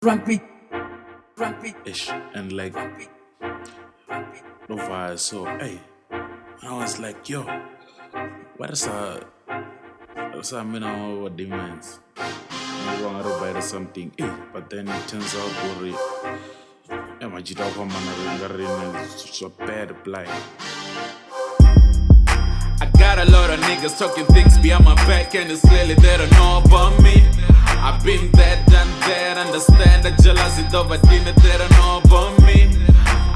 Rampy. Ish. And like, N.W.A. So, hey, I was like, yo, what is I mean, our demands? I want to buy something, but then it turns out, I'm a bad blind. I got a lot of niggas talking things behind my back, and it's clearly they don't know about me. I've been there, done that, understand the jealousy, though, but they don't know about me.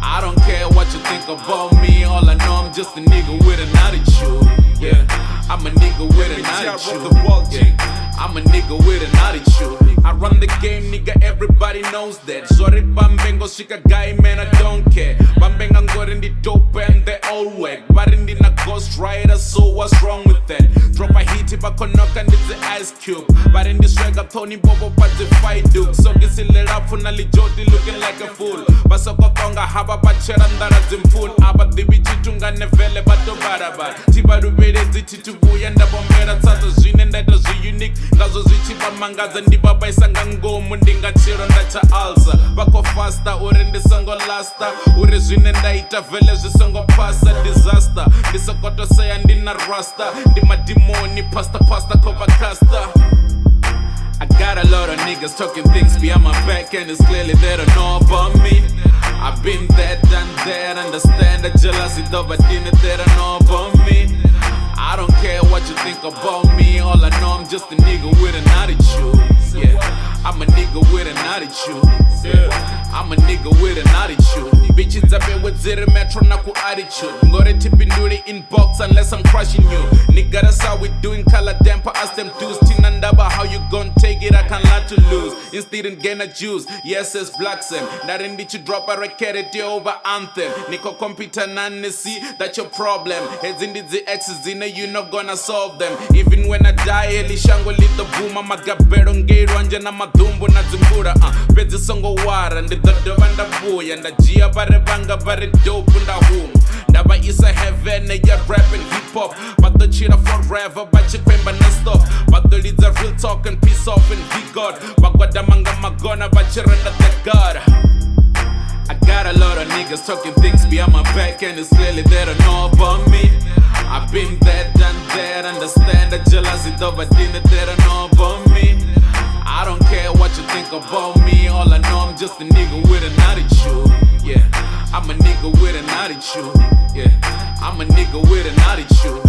I don't care what you think about me, all I know I'm just a nigga with an attitude. Yeah, I'm a nigga with an attitude. Yeah, I'm a nigga with an attitude. I run the game, nigga, everybody knows that. Sorry, Bambengo, shika guy, man, I don't care. Bambenga got in the dope and they all whack. But in the ghost rider, so what's wrong with that? Drop a hit if I can knock and it's the ice cube. But in this swagger, Tony Bobo, but the fight duke. So this is let up for Nali Jody looking like a fool. But so Konga Haba Bachera and that is in full. Aba the Bichitunga Nevele, but to Baraba. Tiba Rubede, the THOHOYANDOU, Mera Tata Zin, and that is unique. Gazo Zichiba Mangas and Diba by Sangango, Mundinga Chiron, that's a alza. Bako faster, or in the Sango Lasta, Urezin and Daita Village, the Sango Pasta disaster. This a got to say and in a rasta. The Madimoni, pasta, cover casta. I got a lot of niggas talking things behind my back, and it's clearly they don't know about me. I've been there, done that, understand the jealousy, though, but they don't know about me. I don't care what you think about me, all I know I'm just a nigga with an attitude. Yeah, I'm a nigga with an attitude. Yeah, I'm a nigga with an attitude. Bitches up here with zero metro naku attitude. Ngore tipping duty inbox unless I'm crushing you. Nigga, that's how we doing color damper. Ask them dudes, Tinandaba, how you gon' take it? I can't lie to lose. Instead in gain a juice, yes, it's black sim. That in you drop a record over anthem. Niko computer see that's your problem. Heads in the X's in you not gonna solve them. Even when I die, Eli Shango leave the boom. I'm a gaberon gay ranja na madumbo na zimbura. Pezi songo wara and the VENDAMUSIC and the Gia Barebanga very dope in the home. Never is a heaven, you're rapping hip hop. But the cheetah forever, but you can't non stop. But the leads are real talk and peace off and be God. But what the manga magona, but you're under the God. I got a lot of niggas talking things behind my back, and it's clearly they don't know about me. I've been there, done that, understand the jealousy, though, but they don't know about me. I don't care what you think about me, all I know I'm just a nigga with an attitude. Yeah, I'm a nigga with an attitude. Yeah, I'm a nigga with an attitude.